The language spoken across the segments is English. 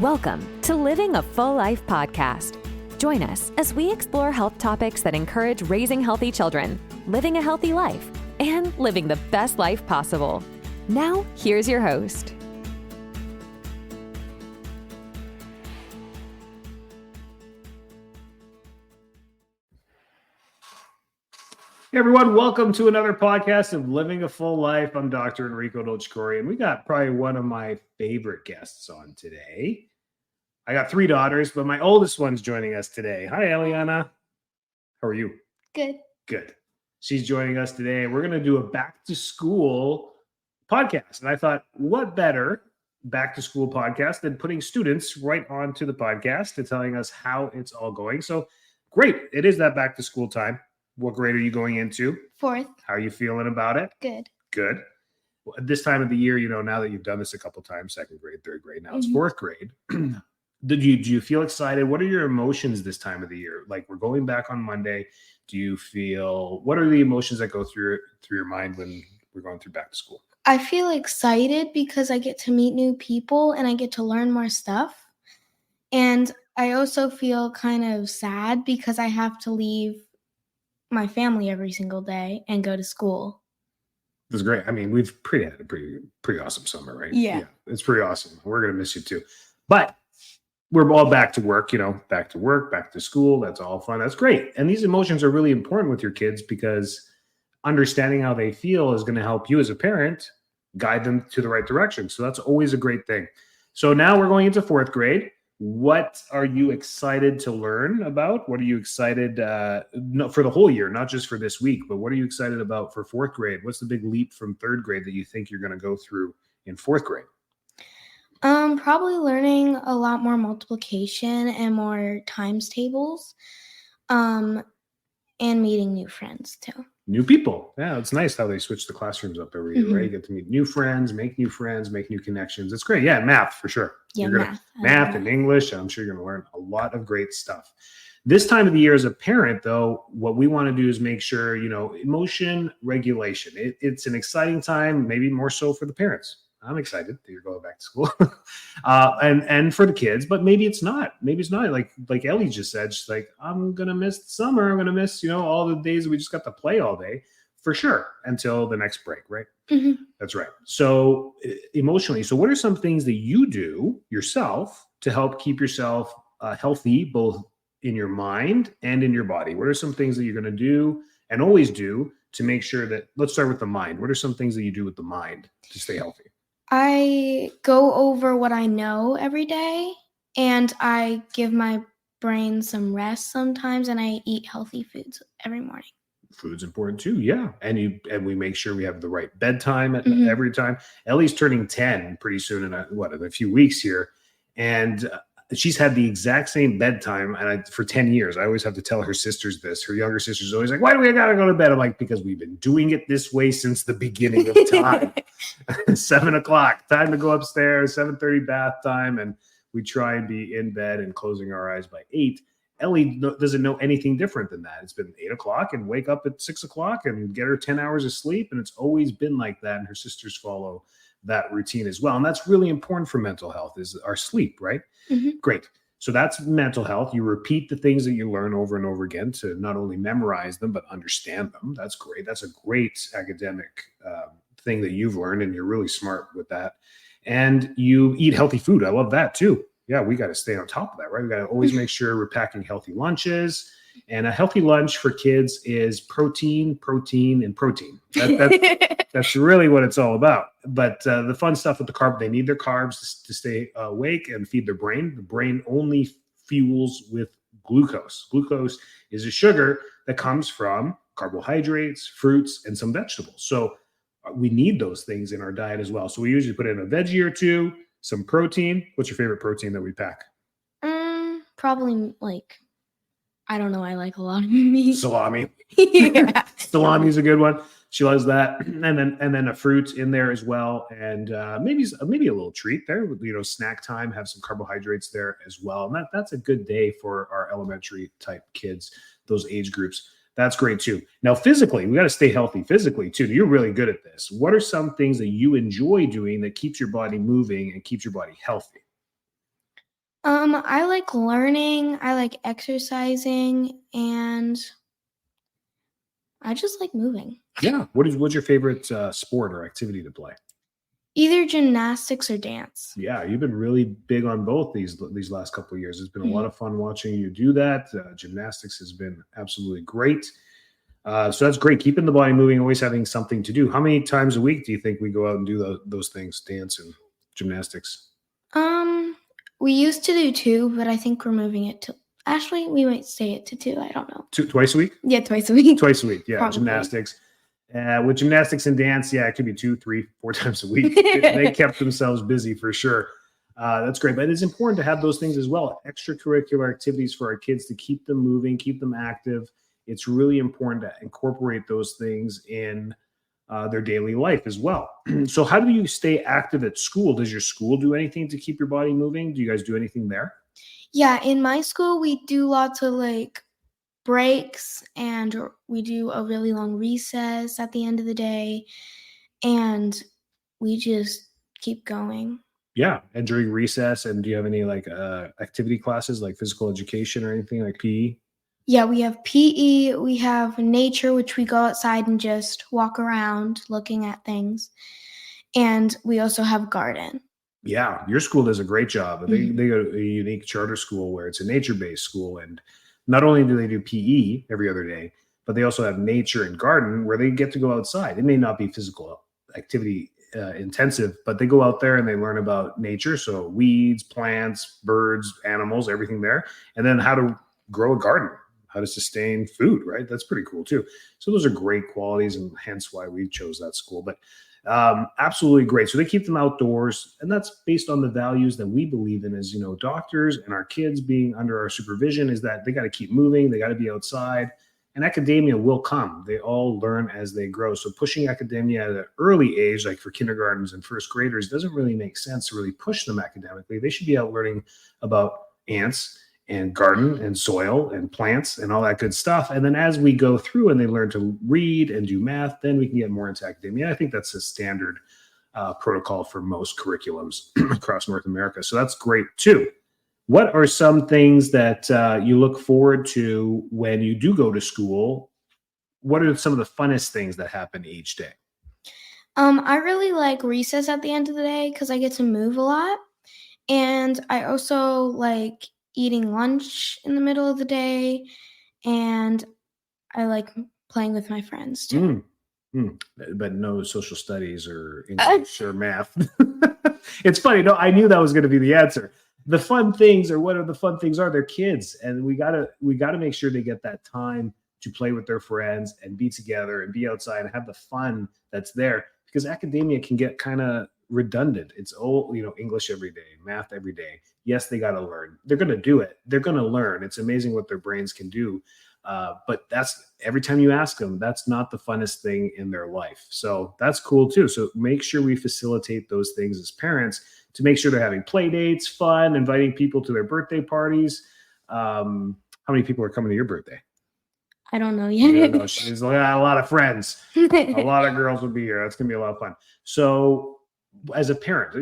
Welcome to Living a Full Life podcast. Join us as we explore health topics that encourage raising healthy children, living a healthy life, and living the best life possible. Now, here's your host. Hey everyone, welcome to another podcast of Living a Full Life. I'm Dr. Enrico Dolcecore, and we got probably one of my favorite guests on today. I got 3 daughters, but my oldest one's joining us today. Hi, Elliana. How are you? Good. Good. She's joining us today. We're going to do a back to school podcast. And I thought, what better back to school podcast than putting students right onto the podcast and telling us how it's all going. So great. It is that back to school time. What grade are you going into? 4th. How are you feeling about it? Good. Good. Well, at this time of the year, now that you've done this a couple times, 2nd grade, 3rd grade, now it's 4th grade. Do you feel excited? What are your emotions this time of the year? Like, we're going back on Monday. What are the emotions that go through your mind when we're going through back to school? I feel excited because I get to meet new people and I get to learn more stuff. And I also feel kind of sad because I have to leave my family every single day and go to school. That's great. I mean, we've had a pretty awesome summer, right? Yeah. It's pretty awesome. We're going to miss you too. But we're all back to work, back to work, back to school. That's all fun. That's great. And these emotions are really important with your kids because understanding how they feel is going to help you as a parent guide them to the right direction. So that's always a great thing. So now we're going into 4th grade. What are you excited to learn about? What are you excited for the whole year, not just for this week, but what are you excited about for 4th grade? What's the big leap from 3rd grade that you think you're going to go through in 4th grade? Probably learning a lot more multiplication and more times tables, and meeting new friends too. New people. Yeah, it's nice how they switch the classrooms up every year, right? You get to meet new friends, make new connections. It's great. Yeah, math for sure. Yeah, math and English, and I'm sure you're going to learn a lot of great stuff. This time of the year as a parent, though, what we want to do is make sure, emotion regulation. It's an exciting time, maybe more so for the parents. I'm excited that you're going back to school and for the kids, but maybe it's not. Maybe it's not. Like Ellie just said, she's like, I'm going to miss the summer. I'm going to miss, all the days we just got to play all day for sure until the next break, right? Mm-hmm. That's right. So emotionally, what are some things that you do yourself to help keep yourself healthy, both in your mind and in your body? What are some things that you're going to do and always do to make sure that, let's start with the mind. What are some things that you do with the mind to stay healthy? I go over what I know every day, and I give my brain some rest sometimes, and I eat healthy foods every morning. Food's important too, yeah. And we make sure we have the right bedtime at every time. Ellie's turning 10 pretty soon in a few weeks here, and she's had the exact same bedtime for 10 years. I always have to tell her sisters this. Her younger sister's always like, why do we gotta go to bed? I'm like, because we've been doing it this way since the beginning of time. 7 o'clock, time to go upstairs, 7:30 bath time, and we try and be in bed and closing our eyes by 8. Ellie doesn't know anything different than that. It's been 8 o'clock and wake up at 6 o'clock and get her 10 hours of sleep, and it's always been like that, and her sisters follow that routine as well. And that's really important for mental health, is our sleep, right? Mm-hmm. Great. So that's mental health. You repeat the things that you learn over and over again to not only memorize them, but understand them. That's great. That's a great academic thing that you've learned, and you're really smart with that. And you eat healthy food. I love that too. Yeah, we got to stay on top of that, right? We got to always make sure we're packing healthy lunches. And a healthy lunch for kids is protein, and protein. That's really what it's all about. But the fun stuff with the carb, they need their carbs to stay awake and feed their brain. The brain only fuels with glucose. Glucose is a sugar that comes from carbohydrates, fruits, and some vegetables. So we need those things in our diet as well. So we usually put in a veggie or two, some protein. What's your favorite protein that we pack? Probably I don't know. I like a lot of meat. Salami. Yeah. Salami is a good one. She loves that. And then a fruit in there as well. And maybe a little treat there, snack time, have some carbohydrates there as well. And that's a good day for our elementary type kids, those age groups. That's great too. Now, physically, we got to stay healthy physically too. You're really good at this. What are some things that you enjoy doing that keeps your body moving and keeps your body healthy? I like learning, I like exercising, and I just like moving. Yeah. What's your favorite sport or activity to play? Either gymnastics or dance. Yeah, you've been really big on both these last couple of years. It's been a lot Mhm. of fun watching you do that. Gymnastics has been absolutely great. So that's great. Keeping the body moving, always having something to do. How many times a week do you think we go out and do those things, dance and gymnastics? Um, we used to do 2, but I think we're moving it to actually, we might stay it to 2, I don't know. Twice a week? Yeah, twice a week. Twice a week, yeah. Probably. Gymnastics. With gymnastics and dance, yeah, it could be 2, 3, 4 times a week. They kept themselves busy for sure. That's great. But it's important to have those things as well. Extracurricular activities for our kids to keep them moving, keep them active. It's really important to incorporate those things in their daily life as well. So, how do you stay active at school? Does your school do anything to keep your body moving? Do you guys do anything there? Yeah, in my school, we do lots of like breaks and we do a really long recess at the end of the day, and we just keep going. Yeah. And during recess, and do you have any like activity classes like physical education or anything like PE? Yeah, we have PE, we have nature, which we go outside and just walk around looking at things, and we also have garden. Yeah, your school does a great job. They Mhm. they go to a unique charter school where it's a nature-based school, and not only do they do PE every other day, but they also have nature and garden where they get to go outside. It may not be physical activity intensive, but they go out there and they learn about nature, so weeds, plants, birds, animals, everything there, and then how to grow a garden, how to sustain food. Right, that's pretty cool too. So those are great qualities, and hence why we chose that school. But absolutely great. So they keep them outdoors, and that's based on the values that we believe in as doctors and our kids being under our supervision. Is that they got to keep moving, they got to be outside, and academia will come. They all learn as they grow. So pushing academia at an early age, like for kindergartens and first graders, doesn't really make sense to really push them academically. They should be out learning about ants and garden and soil and plants and all that good stuff. And then as we go through and they learn to read and do math, then we can get more into academia. I think that's a standard protocol for most curriculums across North America. So that's great too. What are some things that you look forward to when you do go to school? What are some of the funnest things that happen each day? I really like recess at the end of the day because I get to move a lot. And I also like eating lunch in the middle of the day. And I like playing with my friends too. Mm, mm. But no social studies or Uh, English or math. It's funny. No, I knew that was going to be the answer. The fun things, or what are the fun things are, they're kids, and we gotta make sure they get that time to play with their friends and be together and be outside and have the fun that's there. Because academia can get kind of redundant. It's all English every day, math every day. Yes, they got to learn. They're going to do it. They're going to learn. It's amazing what their brains can do. But that's every time you ask them, that's not the funnest thing in their life. So that's cool too. So make sure we facilitate those things as parents to make sure they're having play dates, fun, inviting people to their birthday parties. How many people are coming to your birthday? I don't know I don't know. yet. She's got a lot of friends. A lot of girls will be here. That's gonna be a lot of fun. So as a parent,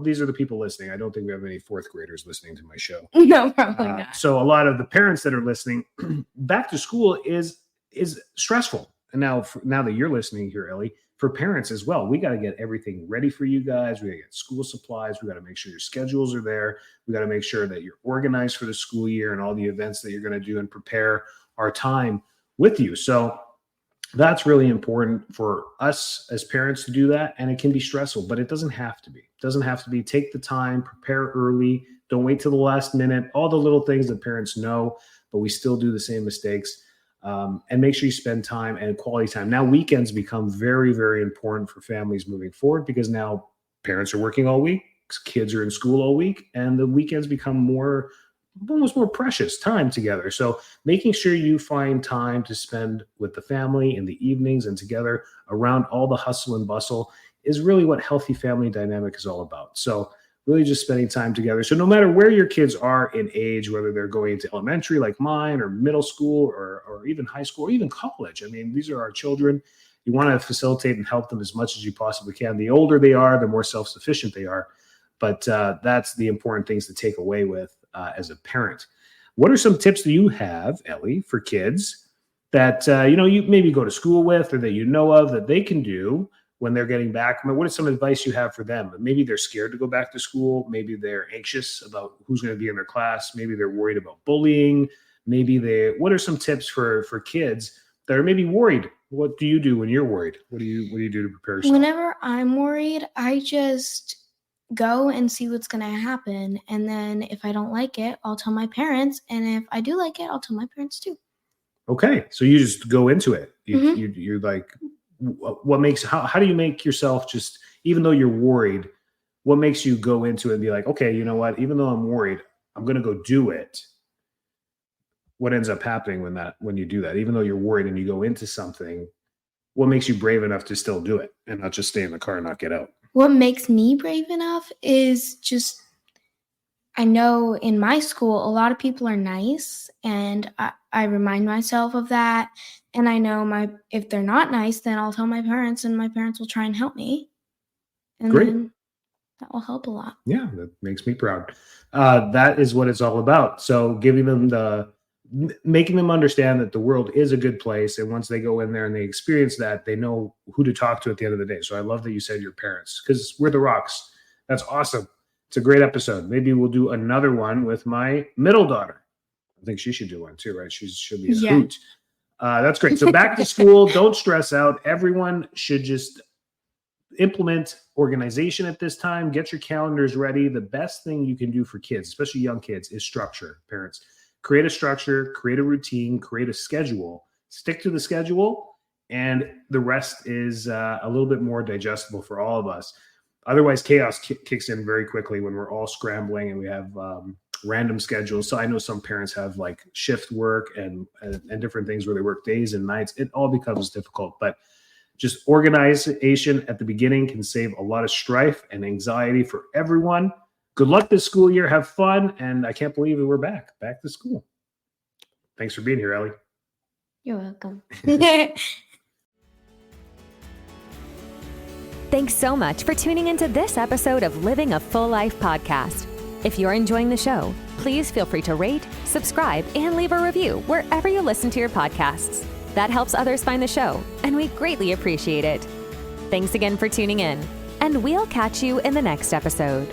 these are the people listening. I don't think we have any fourth graders listening to my show. No, probably not. So a lot of the parents that are listening, back to school is stressful. And now that you're listening here, Ellie, for parents as well, we got to get everything ready for you guys. We got to get school supplies. We got to make sure your schedules are there. We got to make sure that you're organized for the school year and all the events that you're going to do and prepare our time with you. So that's really important for us as parents to do that. And it can be stressful, but it doesn't have to be. It doesn't have to be. Take the time, prepare early. Don't wait till the last minute. All the little things that parents know, but we still do the same mistakes. And make sure you spend time and quality time. Now, weekends become very, very important for families moving forward because now parents are working all week, kids are in school all week, and the weekends become almost more precious time together. So making sure you find time to spend with the family in the evenings and together around all the hustle and bustle is really what healthy family dynamic is all about. So really just spending time together. So no matter where your kids are in age, whether they're going into elementary like mine or middle school or even high school or even college, I mean, these are our children. You want to facilitate and help them as much as you possibly can. The older they are, the more self-sufficient they are. But that's the important things to take away with as a parent. What are some tips that you have, Ellie, for kids that, you maybe go to school with or that you know of that they can do when they're getting back? I mean, what is some advice you have for them? Maybe they're scared to go back to school. Maybe they're anxious about who's going to be in their class. Maybe they're worried about bullying. What are some tips for kids that are maybe worried? What do you do when you're worried? What do you do to prepare yourself? Whenever I'm worried, I just go and see what's going to happen. And then if I don't like it, I'll tell my parents. And if I do like it, I'll tell my parents too. Okay. So you just go into it. You're like, how do you make yourself just, even though you're worried, what makes you go into it and be like, okay, you know what, even though I'm worried, I'm going to go do it. What ends up happening when you do that, even though you're worried and you go into something, what makes you brave enough to still do it and not just stay in the car and not get out? What makes me brave enough is just, I know in my school, a lot of people are nice, and I remind myself of that. And I know if they're not nice, then I'll tell my parents, and my parents will try and help me. And Great. then that will help a lot. Yeah, that makes me proud. That is what it's all about. So making them understand that the world is a good place. And once they go in there and they experience that, they know who to talk to at the end of the day. So I love that you said your parents, because we're the rocks. That's awesome. It's a great episode. Maybe we'll do another one with my middle daughter. I think she should do one too, right? She'll be a hoot. That's great. So back to school, don't stress out. Everyone should just implement organization at this time. Get your calendars ready. The best thing you can do for kids, especially young kids, is structure. Parents, create a structure, create a routine, create a schedule, stick to the schedule, and the rest is a little bit more digestible for all of us. Otherwise, chaos kicks in very quickly when we're all scrambling and we have random schedules. So I know some parents have like shift work and different things where they work days and nights. It all becomes difficult, but just organization at the beginning can save a lot of strife and anxiety for everyone. Good luck this school year. Have fun. And I can't believe that we're back to school. Thanks for being here, Ellie. You're welcome. Thanks so much for tuning into this episode of Living a Full Life podcast. If you're enjoying the show, please feel free to rate, subscribe, and leave a review wherever you listen to your podcasts. That helps others find the show, and we greatly appreciate it. Thanks again for tuning in, and we'll catch you in the next episode.